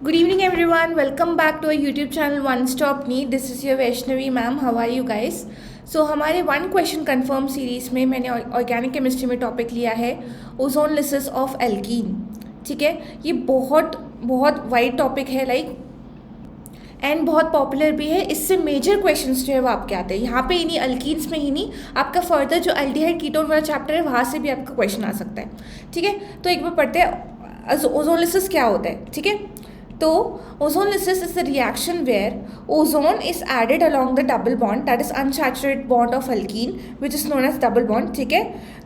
Good evening, everyone. Welcome back to our YouTube channel One Stop Need. This is your Vaishnavi ma'am. How are you guys? So हमारे one question confirm series में मैंने organic chemistry में topic लिया है ozone lysis of alkene. ठीक है, ये बहुत बहुत वाइड टॉपिक है एंड बहुत पॉपुलर भी है. इससे मेजर क्वेश्चंस जो है वो आपके आते हैं यहाँ पे ही नहीं, अल्कीन्स में ही नहीं, आपका फर्दर जो अल्डिहाइड कीटोन वाला चैप्टर है वहाँ से भी आपका क्वेश्चन आ सकता है. ठीक है, तो एक बार पढ़ते हैं ओजोन लिसिस क्या होता है. ठीक है, तो ozonlysis is the reaction where ozone is added along the double bond, that is unsaturated bond of alkene, which is known as double bond. ठीक है,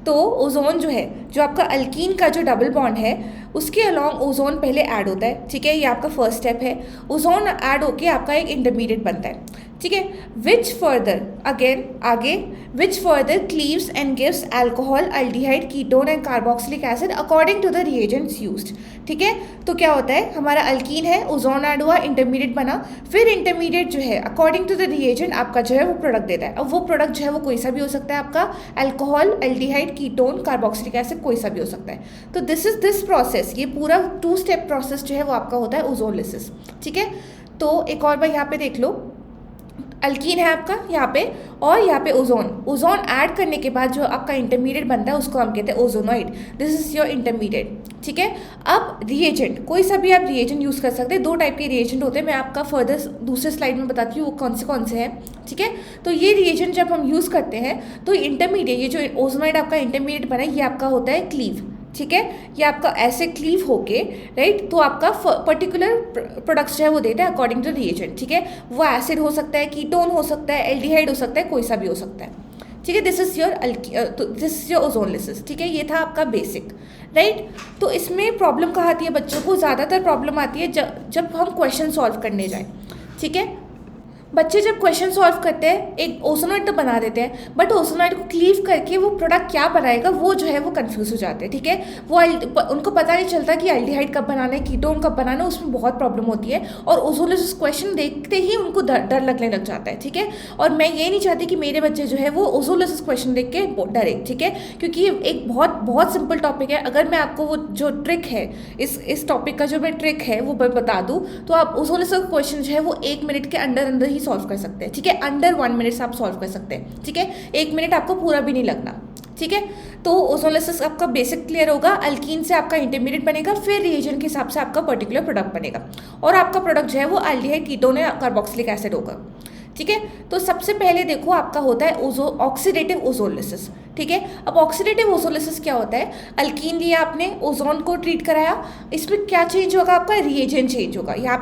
तो ओजोन जो है, जो आपका अल्कीन का जो डबल बॉन्ड है उसके अलॉन्ग ओजोन पहले ऐड होता है. ठीक है, ये आपका फर्स्ट स्टेप है. ओजोन ऐड होके आपका एक इंटरमीडिएट बनता है. ठीक है, विच फर्दर अगेन आगे which further cleaves and gives alcohol, aldehyde, ketone and carboxylic acid according to the reagents used. ठीक है, तो क्या होता है, हमारा अल्कीन है, ओजोन ऐड हुआ, इंटरमीडिएट बना, फिर इंटरमीडिएट जो है अकॉर्डिंग टू द रिएजेंट आपका जो है वो प्रोडक्ट देता है. अब वो प्रोडक्ट जो है वो कोई सा भी हो सकता है, आपका alcohol, aldehyde, ketone, carboxylic acid, कोई सा भी हो सकता है. तो दिस प्रोसेस, ये पूरा 2 स्टेप प्रोसेस जो है वो आपका होता है ओजोन लिसिस. ठीक है, तो एक और बार यहाँ पे देख लो, अल्कीन है आपका यहाँ पे और यहाँ पे ओजोन ऐड करने के बाद जो आपका इंटरमीडिएट बनता है उसको हम कहते हैं ozonide. This is your intermediate. ठीक है, अब रिएजेंट कोई सा भी आप रिएजेंट यूज़ कर सकते हैं. 2 टाइप के रिएजेंट होते हैं, मैं आपका फर्दर दूसरे स्लाइड में बताती हूँ वो कौन से हैं. ठीक है, तो ये रिएजेंट जब हम यूज़ करते हैं तो इंटरमीडिएट, ये जो ओजोनॉइड आपका इंटरमीडिएट बना है ये आपका होता है क्लीव. ठीक है, ये आपका ऐसे क्लीव होके राइट, तो आपका पर्टिकुलर प्रोडक्ट्स जो है वो देता है अकॉर्डिंग टू रिएजेंट. ठीक है, वो एसिड हो सकता है, कीटोन हो सकता है, एल्डिहाइड हो सकता है, कोई सा भी हो सकता है. ठीक है, this is your ozone lysis. ठीक है, ये था आपका बेसिक राइट. तो इसमें प्रॉब्लम कहाँ आती है बच्चों को, ज़्यादातर प्रॉब्लम आती है जब हम क्वेश्चन सॉल्व करने जाएं. ठीक है, बच्चे जब क्वेश्चन सॉल्व करते हैं एक ओजोनॉइड तो बना देते हैं, बट ओजोनॉइड को क्लीव करके वो प्रोडक्ट क्या बनाएगा वो जो है वो कंफ्यूज हो जाते हैं. ठीक है, वो उनको पता नहीं चलता कि एल्डिहाइड कब बनाना है, कीटोन कब बनाना है, उसमें बहुत प्रॉब्लम होती है और ओजोनलिसिस क्वेश्चन देखते ही उनको डर लगने लग जाता है. ठीक है, और मैं ये नहीं चाहती कि मेरे बच्चे जो है वो ओजोनलिसिस क्वेश्चन देख के डरे. ठीक है, क्योंकि ये एक बहुत बहुत सिंपल टॉपिक है. अगर मैं आपको वो जो ट्रिक है इस टॉपिक का जो मैं ट्रिक है वो बता दूँ तो आप ओजोनलिसिस क्वेश्चन जो है वो 1 मिनट के अंदर ही सॉल्व कर सकते हैं. ठीक है, अंडर 1 मिनट आप सॉल्व कर सकते हैं. ठीक है, 1 मिनट आपको पूरा भी नहीं लगना. ठीक है, तो ओजोनलिसिस आपका बेसिक क्लियर होगा. अल्कीन से आपका इंटरमीडिएट बनेगा, फिर रिएजेंट के हिसाब से आपका पर्टिकुलर प्रोडक्ट बनेगा और आपका प्रोडक्ट जो है वो एल्डिहाइड, कीटोन या कार्बोक्सिलिक एसिड होगा. ठीक है, तो सबसे पहले देखो आपका होता है ऑक्सीडेटिव ओजोनलिसिस. ठीक है, अब ऑक्सीडेटिव ओजोनलिसिस क्या होता है, अल्कीन लिया आपने, ओजोन को ट्रीट कराया, इसमें क्या चेंज होगा, आपका रिएजेंट चेंज होगा. यहाँ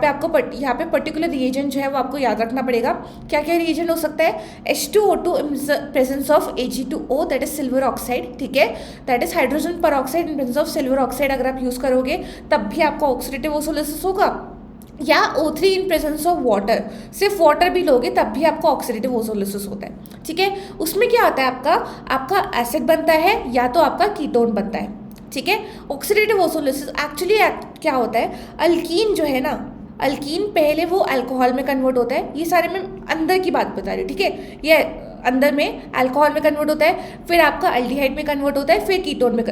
पे पर्टिकुलर रिएजेंट जो है वो आपको याद रखना पड़ेगा. क्या क्या रिएजेंट हो सकता है, H2O2 in presence of Ag2O, that is silver oxide. ठीक है, दैट इज हाइड्रोजन पर oxide in presence of silver oxide. अगर आप यूज़ करोगे तब भी आपका ऑक्सीडेटिव ओजोनलिसिस होगा, या O3 in presence of water, सिर्फ वाटर भी लोगे तब भी आपका ऑक्सीडेटिव ओजोनलिसिस होता है. ठीक है, उसमें क्या आता है, आपका एसिड बनता है या तो आपका कीटोन बनता है. ठीक है, ऑक्सीडेटिव ओजोनलिसिस एक्चुअली क्या होता है, अल्कीन जो है ना, अल्कीन पहले वो अल्कोहल में कन्वर्ट होता है. ये सारे मैं अंदर की बात बता रही हूँ. ठीक है, ये अंदर में अल्कोहल में कन्वर्ट होता है, फिर आपका अल्डिहाइड में कन्वर्ट होता है, फिर कीटोन में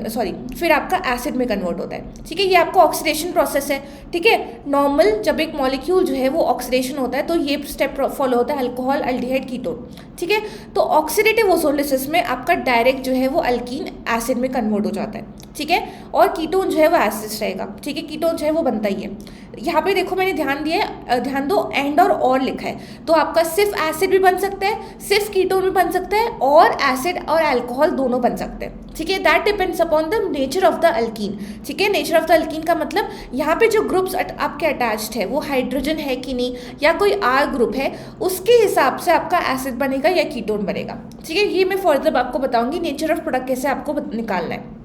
फिर आपका एसिड में कन्वर्ट होता है. ठीक है, ये आपका ऑक्सीडेशन प्रोसेस है. ठीक है, नॉर्मल जब एक मॉलिक्यूल जो है वो ऑक्सीडेशन होता है तो ये स्टेप फॉलो होता है, अल्कोहल, अल्डिहाइड, कीटोन. ठीक है, तो ऑक्सीडेटिव ओजोनलिसिस में आपका डायरेक्ट जो है वो अल्कीन एसिड में कन्वर्ट हो जाता है. ठीक है, और कीटोन जो है वो एसिड रहेगा. ठीक है, कीटोन जो है वो बनता ही है. यहाँ पे देखो मैंने ध्यान दो एंड और लिखा है, तो आपका सिर्फ एसिड भी बन सकता है, सिर्फ कीटोन भी बन सकता है, और एसिड और अल्कोहल दोनों बन सकते हैं. ठीक है, that depends upon the nature of the alkyne. ठीक है, नेचर ऑफ द अल्कीन का मतलब यहाँ पे जो ग्रुप्स आपके अटैच्ड है वो हाइड्रोजन है कि नहीं, या कोई R ग्रुप है, उसके हिसाब से आपका एसिड बनेगा या कीटोन बनेगा. ठीक है, ये मैं फर्दर आपको बताऊंगी नेचर ऑफ प्रोडक्ट कैसे आपको निकालना है.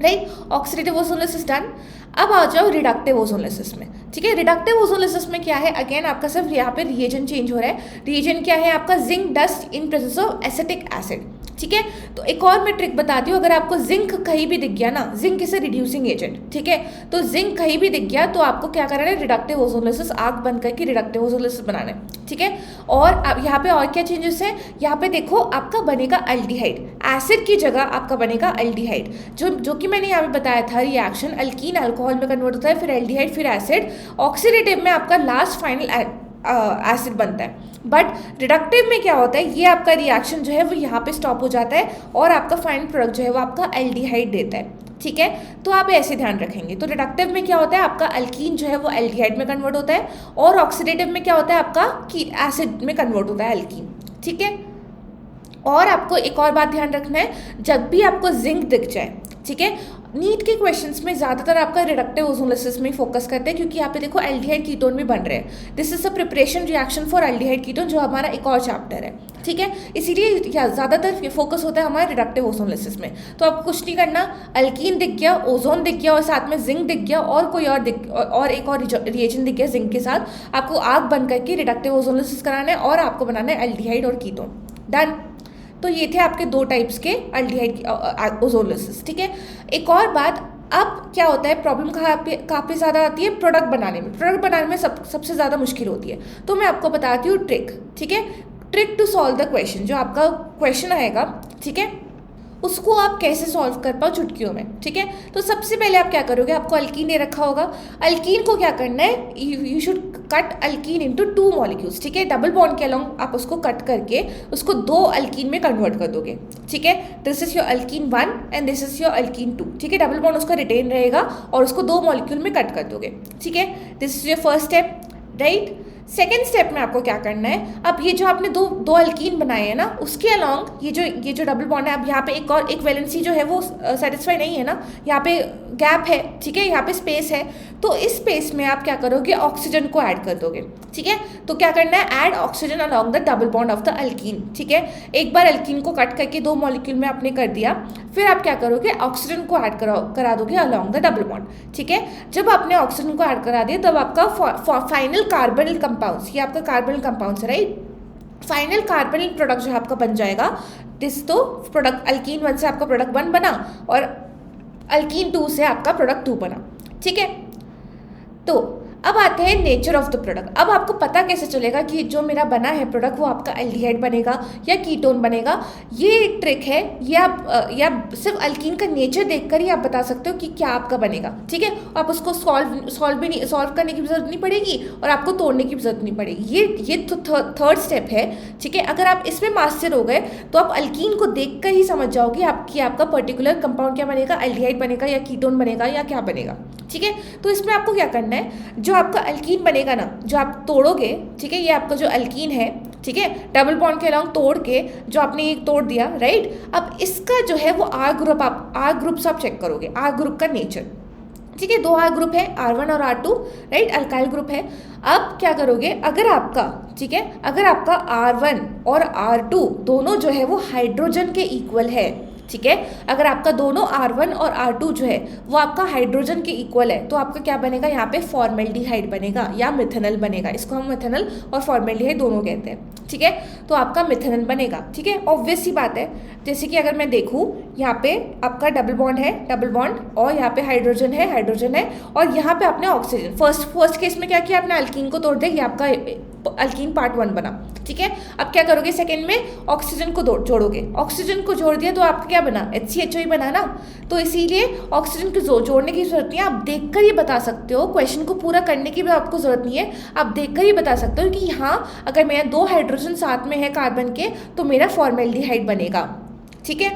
Right, oxidative ozonolysis done. अब आ जाओ रिडक्टिव ओजोनलिसिस में. ठीक है, रिडक्टिव ओजोनलिसिस में क्या है, अगेन आपका सिर्फ यहाँ पे रिएजेंट चेंज हो रहा है. रिएजेंट क्या है आपका, zinc dust in presence of acetic acid. ठीक है। तो एक और मैं ट्रिक बताती हूँ, अगर आपको जिंक कहीं भी दिख गया ना, zinc is a reducing agent, ठीक है, तो जिंक कहीं भी दिख गया तो आपको क्या करना है, रिडक्टिव ओजोनोलिसिस आग बंद करके रिडक्टिव ओजोनोलिसिस बनाना है, ठीक है। और अब यहाँ पे और क्या चेंजेस है, यहाँ पे देखो आपका बनेगा अल्डिहाइड, एसिड की जगह आपका बनेगा अल्डिहाइड, जो कि मैंने यहाँ पे बताया था रिएक्शन अल्कीन अल्कोहल में कन्वर्ट होता है, फिर एल्डिहाइड, फिर एसिड, ऑक्सीडेटिव में आपका लास्ट फाइनल एसिड बनता है। बट रिडक्टिव में क्या होता है, ये आपका रिएक्शन जो है वो यहाँ पे स्टॉप हो जाता है और आपका फाइनल प्रोडक्ट जो है वो आपका एल्डिहाइड देता है, ठीक है। तो आप ऐसे ध्यान रखेंगे। तो रिडक्टिव में क्या होता है, आपका अल्कीन जो है वो एल्डिहाइड में कन्वर्ट होता है, और ऑक्सीडेटिव में क्या होता है, आपका एसिड में कन्वर्ट होता है अल्कीन, ठीक है। और आपको एक और बात ध्यान रखना है, जब भी आपको जिंक दिख जाए, ठीक है, नीट के क्वेश्चंस में ज़्यादातर आपका रिडक्टिव ओजोनोलिसिस में फोकस करते हैं, क्योंकि यहाँ पे देखो एल्डिहाइड कीटोन भी बन रहे हैं। This is a preparation reaction for aldehyde ketone, जो हमारा एक और चैप्टर है, ठीक है। इसीलिए ज़्यादातर फोकस होता है हमारे रिडक्टिव ओजोनोलिसिस में। तो आपको कुछ नहीं करना, अल्कीन दिख गया, ओजोन दिख गया और साथ में जिंक दिख गया, और कोई और एक और रिएजेंट दिख गया जिंक के साथ, आपको आग बंद करके रिडक्टिव ओजोनोलिसिस कराना है और आपको बनाना है एल्डिहाइड और कीटोन। डन। तो ये थे आपके दो टाइप्स के एल्डिहाइड ओजोनोलिसिस, ठीक है। एक और बात, अब क्या होता है, प्रॉब्लम काफ़ी ज़्यादा आती है प्रोडक्ट बनाने में। प्रोडक्ट बनाने में सबसे ज़्यादा मुश्किल होती है। तो मैं आपको बताती हूँ ट्रिक, ठीक है, trick to solve the question. जो आपका क्वेश्चन आएगा, ठीक है, उसको आप कैसे सॉल्व कर पाओ चुटकियों में, ठीक है। तो सबसे पहले आप क्या करोगे, आपको अल्कीन दे रखा होगा, अल्कीन को क्या करना है, you should cut alkyne into 2 molecules, ठीक है। डबल बॉन्ड के अलोंग आप उसको कट करके उसको 2 अल्कीन में कन्वर्ट कर दोगे, ठीक है। This is your alkyne 1 and this is your alkyne 2, ठीक है। डबल बॉन्ड उसका रिटेन रहेगा और उसको 2 मॉलिक्यूल में कट कर दोगे, ठीक है। This is your first step, right. Second step में आपको क्या करना है, अब ये जो आपने दो अल्कीन बनाए हैं ना, उसके अलॉन्ग ये जो डबल बॉन्ड है, अब यहाँ पे एक वैलेंसी जो है वो सेटिस्फाई नहीं है ना, यहाँ पे गैप है, ठीक है, यहाँ पे स्पेस है। तो इस स्पेस में आप क्या करोगे, ऑक्सीजन को ऐड कर दोगे, ठीक है। तो क्या करना है, add oxygen along the double bond of the alkyne, ठीक है। एक बार अल्कीन को कट करके 2 मॉलिक्यूल में आपने कर दिया, फिर आप क्या करोगे, ऑक्सीजन को ऐड करा दोगे अलॉन्ग द डबल बॉन्ड, ठीक है। जब आपने ऑक्सीजन को ऐड करा दिया, तब आपका फाइनल कार्बोनिल कंपाउंड्स, ये आपका कार्बोनिल कंपाउंड्स है, राइट। फाइनल कार्बोनिल प्रोडक्ट जो आपका बन जाएगा, दिस तो प्रोडक्ट अल्कीन 1 से आपका प्रोडक्ट 1 बना और अल्कीन 2 से आपका प्रोडक्ट 2 बना, ठीक है। तो अब आते हैं नेचर ऑफ द प्रोडक्ट। अब आपको पता कैसे चलेगा कि जो मेरा बना है प्रोडक्ट वो आपका एल्डिहाइड बनेगा या कीटोन बनेगा। ये एक ट्रिक है, ये आप सिर्फ अल्कीन का नेचर देखकर ही आप बता सकते हो कि क्या आपका बनेगा, ठीक है। आप उसको सॉल्व करने की जरूरत नहीं पड़ेगी और आपको तोड़ने की जरूरत नहीं पड़ेगी। ये तो थर्ड स्टेप है, ठीक है। अगर आप इसमें मास्टर हो गए तो आप अल्कीन को देख कर ही समझ जाओगे आपका पर्टिकुलर कंपाउंड क्या बनेगा, एल्डिहाइड बनेगा या कीटोन बनेगा या क्या बनेगा, ठीक है। तो इसमें आपको क्या करना है, जो आपका अल्कीन बनेगा ना, जो आप तोड़ोगे, ठीक है, ये आपका जो अल्कीन है, ठीक है, डबल बॉन्ड के अलॉन्ग तोड़ के जो आपने ये तोड़ दिया, राइट। अब इसका जो है वो आर ग्रुप आप चेक करोगे, आर ग्रुप का नेचर, ठीक है। 2 आर ग्रुप है, R1 और R2, राइट, अल्काइल ग्रुप है। अब क्या करोगे, अगर आपका, ठीक है, अगर आपका R1 और R2 दोनों जो है वो हाइड्रोजन के इक्वल है, ठीक है, अगर आपका दोनों R1 और R2 जो है वो आपका हाइड्रोजन के इक्वल है, तो आपका क्या बनेगा, यहाँ पे फॉर्मेल्डिहाइड बनेगा या मिथेनॉल बनेगा। इसको हम मिथेनॉल और फॉर्मेल्डिहाइड दोनों कहते हैं, ठीक है। तो आपका मिथेनॉल बनेगा, ठीक है। ऑब्वियस सी बात है, जैसे कि अगर मैं देखूँ, यहाँ पे आपका डबल बॉन्ड है, डबल बॉन्ड, और यहाँ पे हाइड्रोजन है और यहाँ पे आपने ऑक्सीजन, फर्स्ट केस में क्या किया, आपने अल्कीन को तोड़ दिया, ये आपका अल्कीन पार्ट 1 बना, ठीक है। अब क्या करोगे, सेकेंड में ऑक्सीजन को जोड़ोगे, ऑक्सीजन को जोड़ दिया तो आपका क्या बना, HCHO ही बना ना। तो इसीलिए ऑक्सीजन को जोड़ने की जरूरत नहीं है, आप देखकर ही बता सकते हो, क्वेश्चन को पूरा करने की भी आपको जरूरत नहीं है, आप देखकर ही बता सकते हो कि हाँ, अगर मेरा 2 हाइड्रोजन साथ में है कार्बन के तो मेरा फॉर्मेल्डिहाइड बनेगा, ठीक है।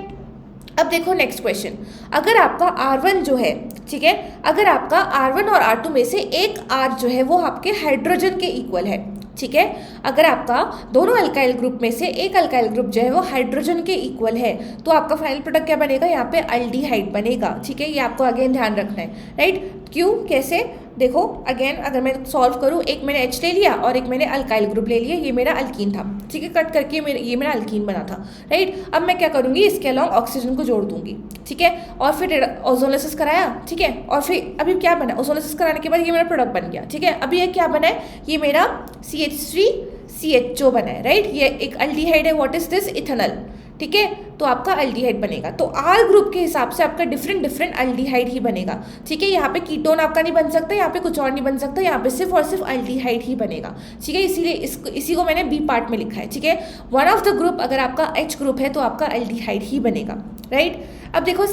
अब देखो नेक्स्ट क्वेश्चन, अगर आपका R1 जो है, ठीक है, अगर आपका R1 और R2 में से एक R जो है वो आपके हाइड्रोजन के इक्वल है, ठीक है, अगर आपका दोनों अल्काइल ग्रुप में से एक अल्काइल ग्रुप जो है वो हाइड्रोजन के इक्वल है, तो आपका फाइनल प्रोडक्ट क्या बनेगा, यहाँ पे अल्डिहाइड बनेगा, ठीक है। ये आपको अगेन ध्यान रखना है, राइट। क्यों, कैसे, देखो अगेन, अगर मैं सॉल्व करूँ, एक मैंने H ले लिया और एक मैंने अल्काइल ग्रुप ले लिया, ये मेरा अल्कीन था, ठीक है, कट करके ये मेरा अल्कीन बना था, राइट। अब मैं क्या करूँगी, इसके अलॉन्ग ऑक्सीजन को जोड़ दूंगी, ठीक है, और फिर ओजोनोलिसिस कराया, ठीक है, और फिर अभी क्या बना, ओजोनोलिसिस कराने के बाद ये मेरा प्रोडक्ट बन गया, ठीक है। अभी ये क्या बना है, ये मेरा CH3CHO बना है, राइट। ये एक अल्डिहाइड है, व्हाट इज दिस, इथेनॉल, ठीक है, तो आपका अल्डिहाइड बनेगा। तो आर ग्रुप के हिसाब से आपका डिफरेंट अल्डिहाइड ही बनेगा, ठीक है। यहाँ पे कीटोन आपका नहीं बन सकता, यहाँ पे कुछ और नहीं बन सकता, यहाँ पे सिर्फ और सिर्फ अल्डिहाइड ही बनेगा, ठीक है। इसीलिए इसी को मैंने बी पार्ट में लिखा है, ठीक है। वन ऑफ द ग्रुप अगर आपका एच ग्रुप है तो आपका अल्डिहाइड ही बनेगा, राइट। अब देखो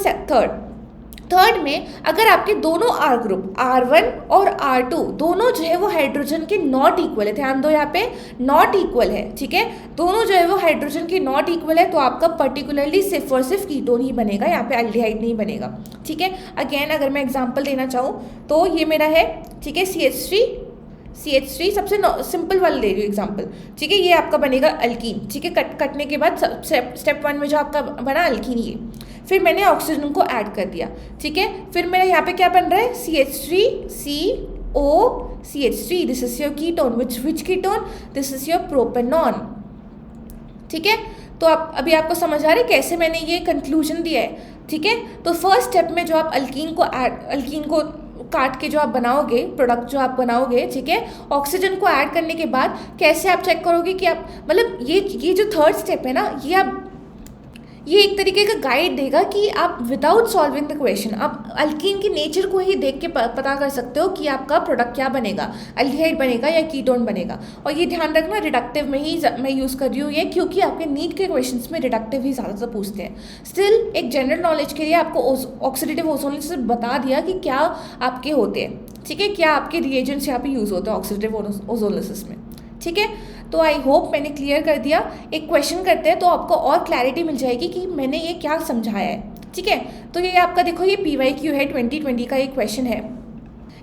थर्ड में अगर आपके दोनों आर ग्रुप R1 और R2 दोनों जो है वो हाइड्रोजन के नॉट इक्वल है, ध्यान दो यहाँ पे नॉट इक्वल है, ठीक है। दोनों जो है वो हाइड्रोजन के नॉट इक्वल है, तो आपका पर्टिकुलरली सिर्फ और सिर्फ कीटोन ही बनेगा, यहाँ पे अल्डिहाइड नहीं बनेगा, ठीक है। अगेन अगर मैं एग्जांपल देना चाहूँ तो ये मेरा है, ठीक है, CH3 सबसे सिंपल वाला ले रही हूँ एग्जाम्पल, ठीक है। ये आपका बनेगा अल्कीन, ठीक है। कटने के बाद स्टेप 1 में जो आपका बना अल्कीन, ये फिर मैंने ऑक्सीजन को ऐड कर दिया, ठीक है। फिर मेरा यहाँ पे क्या बन रहा है, CH3COCH3, this is your ketone, which ketone, this is your propanone, ठीक है। तो आप अभी आपको समझ आ रहा है कैसे मैंने ये कंक्लूजन दिया है, ठीक है। तो फर्स्ट स्टेप में जो आप अल्कीन को काट के जो आप बनाओगे, प्रोडक्ट जो आप बनाओगे, ठीक है, ऑक्सीजन को ऐड करने के बाद कैसे आप चेक करोगे कि आप मतलब ये जो थर्ड स्टेप है ना, ये एक तरीके का गाइड देगा कि आप विदाउट सॉल्विंग द क्वेश्चन आप अल्कीन की नेचर को ही देख के पता कर सकते हो कि आपका प्रोडक्ट क्या बनेगा, अल्डिहाइड बनेगा या कीटोन बनेगा। और ये ध्यान रखना रिडक्टिव में ही मैं यूज़ कर रही हूँ ये, क्योंकि आपके नीट के क्वेश्चंस में रिडक्टिव ही ज़्यादातर पूछते हैं। स्टिल एक जनरल नॉलेज के लिए आपको ऑक्सीडेटिव ओजोनोलिसिस बता दिया कि क्या आपके होते हैं, ठीक है, क्या आपके रिएजेंट्स यहाँ पे यूज़ होते हैं ऑक्सीडेटिव ओजोनोलिसिस में, ठीक है। तो आई होप मैंने क्लियर कर दिया। एक क्वेश्चन करते हैं तो आपको और क्लैरिटी मिल जाएगी कि मैंने ये क्या समझाया है, ठीक है। तो ये आपका देखो ये PYQ है 2020 का एक क्वेश्चन है।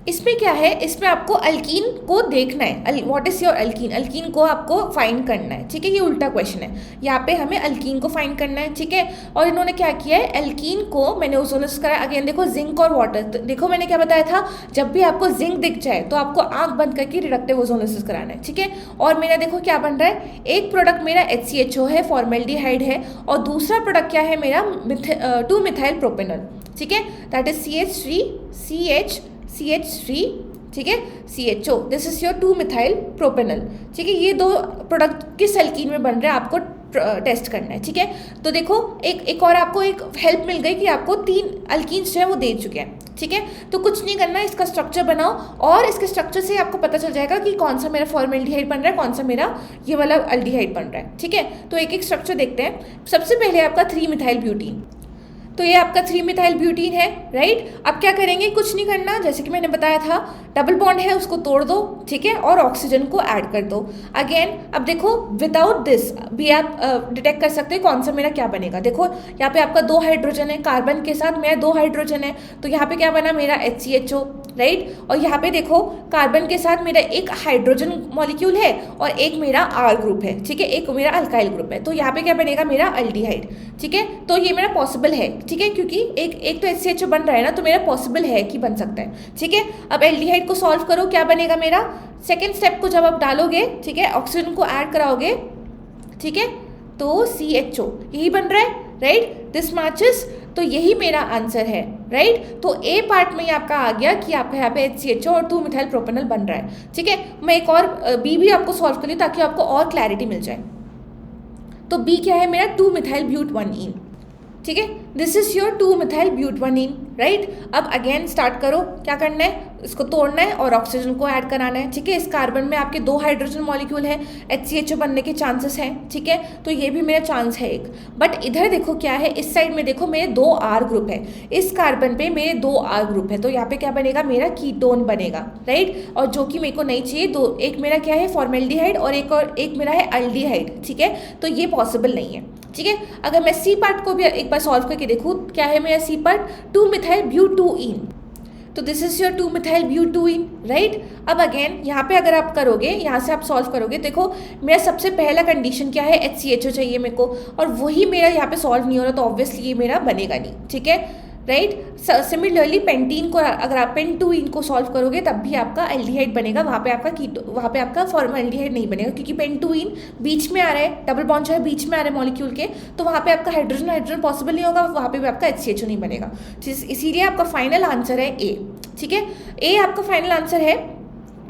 इसमें क्या है, इसमें आपको अल्कीन को देखना है, what is your alkyne, alkyne को आपको फाइंड करना है, ठीक है। ये उल्टा क्वेश्चन है, यहाँ पे हमें अल्कीन को फाइंड करना है, ठीक है। और इन्होंने क्या किया है, अल्कीन को मैंने ओजोनोलिसिस करा, अगेन देखो जिंक और वाटर, तो देखो मैंने क्या बताया था, जब भी आपको जिंक दिख जाए तो आपको आंख बंद करके रिडक्टिव ओजोनोलिसिस कराना है, ठीक है। और मेरा देखो क्या बन रहा है, एक प्रोडक्ट मेरा HCHO है, फॉर्मेल्डिहाइड है, और दूसरा प्रोडक्ट क्या है मेरा 2-मिथाइल प्रोपेनॉल, ठीक है, दैट इज CH3, ठीक है, CHO, this is your two methyl propanal, ठीक है। ये दो प्रोडक्ट किस अल्कीन में बन रहे हैं आपको टेस्ट करना है, ठीक है। तो देखो एक और आपको एक हेल्प मिल गई कि आपको 3 अल्कीन्स जो है वो दे चुके हैं, ठीक है। तो कुछ नहीं करना है, इसका स्ट्रक्चर बनाओ और इसके स्ट्रक्चर से आपको पता चल जाएगा कि कौन सा मेरा फॉर्मेल्डिहाइड बन रहा है, कौन सा मेरा ये वाला अल्डिहाइड बन रहा है, ठीक है। तो एक एक स्ट्रक्चर देखते हैं। सबसे पहले आपका 3-मिथाइल ब्यूटीन, तो ये आपका 3-मिथाइल ब्यूटीन है, राइट। अब क्या करेंगे, कुछ नहीं करना, जैसे कि मैंने बताया था, डबल बॉन्ड है उसको तोड़ दो, ठीक है, और ऑक्सीजन को ऐड कर दो। अगेन अब देखो विदाउट दिस भी आप डिटेक्ट कर सकते हो कौन सा मेरा क्या बनेगा। देखो यहाँ पे आपका 2 हाइड्रोजन है, कार्बन के साथ मेरा 2 हाइड्रोजन है, तो यहाँ पे क्या बना मेरा HCHO, राइट। और यहाँ पे देखो कार्बन के साथ मेरा एक हाइड्रोजन मॉलिक्यूल है और एक मेरा R ग्रुप है, ठीक है, एक मेरा अल्काइल ग्रुप है, तो यहाँ पे क्या बनेगा मेरा अल्डिहाइड, ठीक है। तो ये मेरा पॉसिबल है, ठीक है, क्योंकि एक तो HCHO बन रहा है ना, तो मेरा पॉसिबल है कि बन सकता है, ठीक है। अब एल्डिहाइड को सॉल्व करो, क्या बनेगा मेरा, सेकेंड स्टेप को जब आप डालोगे, ठीक है, ऑक्सीजन को ऐड कराओगे, ठीक है, तो CHO यही बन रहा है, राइट, दिस मैचेस, तो यही मेरा आंसर है, राइट। तो ए पार्ट में ही आपका आ गया कि आपका यहाँ पे HCHO और 2-मिथाइल प्रोपेनॉल बन रहा है, ठीक है। मैं एक और बी भी आपको सॉल्व कर लूँ ताकि आपको और क्लैरिटी मिल जाए। तो बी क्या है मेरा 2-मिथाइल ब्यूटवानीन, ठीक है, दिस इज योर 2-मिथाइल ब्यूटवानीन, राइट। अब अगेन स्टार्ट करो, क्या करना है, इसको तोड़ना है और ऑक्सीजन को ऐड कराना है, ठीक है। इस कार्बन में आपके 2 हाइड्रोजन मॉलिक्यूल है, HCHO बनने के चांसेस हैं, ठीक है, तो ये भी मेरा चांस है एक। बट इधर देखो क्या है, इस साइड में देखो मेरे 2 R ग्रुप है, इस कार्बन पे मेरे 2 R ग्रुप है, तो यहाँ पे क्या बनेगा मेरा कीटोन बनेगा, राइट। और जो कि मेरे को नहीं चाहिए, एक मेरा क्या है फॉर्मेल्डिहाइड और एक मेरा है अल्डिहाइड, ठीक है, तो ये पॉसिबल नहीं है, ठीक है। अगर मैं सी पार्ट को भी एक बार सॉल्व करके देखूँ, क्या है मेरा सी पार्ट 2-मिथाइल ब्यूटूइन, तो दिस इज योर 2-मिथाइल ब्यूटूइन, राइट। अब अगेन यहाँ पे अगर आप करोगे, यहाँ से आप सॉल्व करोगे, देखो मेरा सबसे पहला कंडीशन क्या है, HCHO चाहिए मेरे को, और वही मेरा यहाँ पे सॉल्व नहीं हो रहा, तो ऑब्वियसली ये मेरा बनेगा नहीं, ठीक है, राइट। सिमिलरली पेंटीन को अगर आप पेंटूइन को सॉल्व करोगे तब भी आपका एल्डिहाइड बनेगा, वहाँ पे आपका फॉर्मेल्डिहाइड नहीं बनेगा, क्योंकि पेंटूइन बीच में आ रहा है, डबल बॉन्ड जो है बीच में आ रहा है मॉलिक्यूल के, तो वहाँ पे आपका हाइड्रोजन पॉसिबल नहीं होगा, वहाँ पे भी आपका HCHO नहीं बनेगा, इसीलिए आपका फाइनल आंसर है ए, ठीक है। ए आपका फाइनल आंसर है।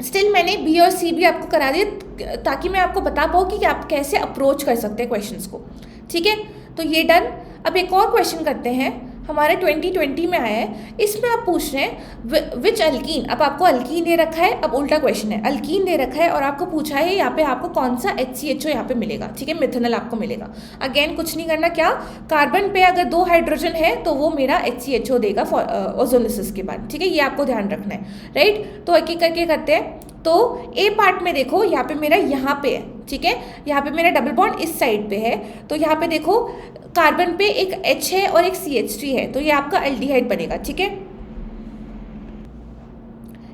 स्टिल मैंने बी और सी भी आपको करा दिया ताकि मैं आपको बता पाऊँ कि आप कैसे अप्रोच कर सकते हैं क्वेश्चंस को, ठीक है। तो ये डन। अब एक और क्वेश्चन करते हैं, हमारे 2020 में आया है, इसमें आप पूछ रहे हैं विच अल्कीन। अब आपको अल्कीन दे रखा है, अब उल्टा क्वेश्चन है, अल्कीन दे रखा है और आपको पूछा है यहाँ पे आपको कौन सा HCHO यहाँ पे मिलेगा, ठीक है, मिथेनॉल आपको मिलेगा। अगेन कुछ नहीं करना, क्या कार्बन पे अगर 2 हाइड्रोजन है तो वो मेरा HCHO देगा ओजोलिसिस के बाद, ठीक है, ये आपको ध्यान रखना है, राइट। तो एक एक करके करते हैं। तो ए पार्ट में देखो यहाँ पे मेरा यहाँ पे है, ठीक है, यहाँ पे मेरा डबल बॉन्ड इस साइड पे है, तो यहाँ पे देखो कार्बन पे एक H है और एक CH3 है, तो ये आपका एल्डिहाइड बनेगा, ठीक है,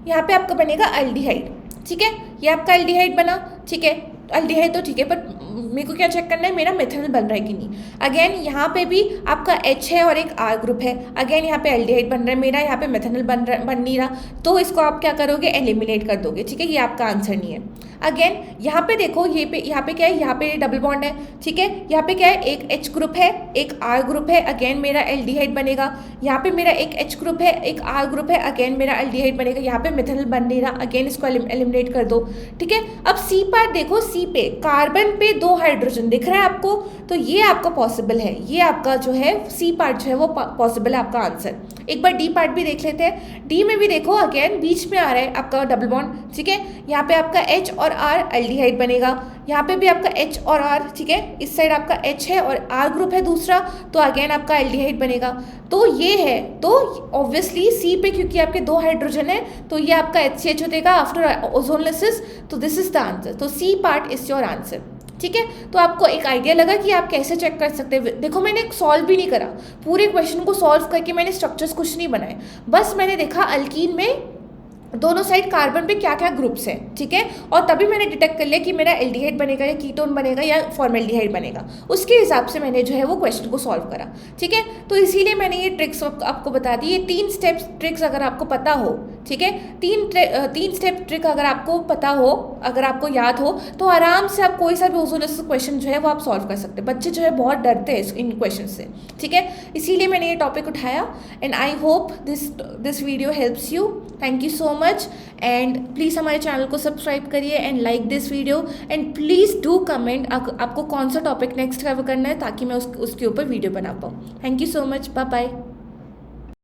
यहाँ पे आपका बनेगा एल्डिहाइड, ठीक है, ये आपका एल्डिहाइड बना, ठीक है, एल्डिहाइड तो ठीक है, पर मेरे को क्या चेक करना है, मेरा मेथनॉल बन रहा है कि नहीं। अगेन यहाँ पे भी आपका H है और एक R ग्रुप है, अगेन यहाँ पे एल्डिहाइड बन रहा है मेरा, यहाँ पे मेथनॉल बन नहीं रहा, तो इसको आप क्या करोगे, एलिमिनेट कर दोगे, ठीक है, ये आपका आंसर नहीं है। अगेन यहाँ पे देखो, यहाँ पे क्या है, यहाँ पे डबल बॉन्ड है, ठीक है, यहाँ पे क्या है, एक H ग्रुप है, एक R ग्रुप है, अगेन मेरा एल्डिहाइड बनेगा। यहाँ पे मेरा एक H ग्रुप है, एक R ग्रुप है, अगेन मेरा एल्डिहाइड बनेगा। यहाँ पे मेथनॉल बन नहीं रहा, अगेन इसको एलिमिनेट कर दो, ठीक है। अब C पार्ट देखो, C पे कार्बन पे 2 हाइड्रोजन दिख रहा है आपको, तो ये आपका पॉसिबल है, ये आपका जो है C पार्ट जो है वो पॉसिबल है आपका आंसर। एक बार D पार्ट भी देख लेते हैं। D में भी देखो, अगेन बीच में आ रहा है आपका डबल बॉन्ड, ठीक है, यहाँ पे आपका H और R एल्डिहाइड बनेगा, यहाँ पे भी आपका H और R, ठीक है, इस साइड आपका H है और R ग्रुप है दूसरा, तो अगेन आपका एल्डिहाइड बनेगा। तो ये है, तो ऑब्वियसली C पे क्योंकि आपके 2 हाइड्रोजन है तो ये आपका HCHO देगा आफ्टर ओजोनलिसिस, तो दिस इज द आंसर। तो C part is your answer, ठीक है। तो आपको एक आइडिया लगा कि आप कैसे चेक कर सकते हैं। देखो मैंने सॉल्व भी नहीं करा, पूरे क्वेश्चन को सॉल्व करके मैंने स्ट्रक्चर्स कुछ नहीं बनाए, बस मैंने देखा अल्कीन में दोनों साइड कार्बन पे क्या क्या ग्रुप्स हैं, ठीक है, और तभी मैंने डिटेक्ट कर लिया कि मेरा एल्डिहाइड बनेगा या कीटोन बनेगा या फॉर्मेल्डिहाइड बनेगा, उसके हिसाब से मैंने जो है वो क्वेश्चन को सॉल्व करा, ठीक है। तो इसीलिए मैंने ये ट्रिक्स आपको बता दी। ये 3 स्टेप्स ट्रिक्स अगर आपको पता हो, ठीक है, 3 स्टेप ट्रिक अगर आपको पता हो, अगर आपको याद हो, तो आराम से आप कोई सा भी ओजोलिसिस क्वेश्चन जो है वो आप सॉल्व कर सकते हैं। बच्चे जो है बहुत डरते हैं इन क्वेश्चन से, ठीक है, इसीलिए मैंने ये टॉपिक उठाया। And I hope this video helps you. Thank you so much and please हमारे चैनल को सब्सक्राइब करिए and like this video and please do comment आपको कौन सा टॉपिक नेक्स्ट कवर करना है, ताकि मैं उसके ऊपर वीडियो बना पाऊँ। Thank you so much, bye bye.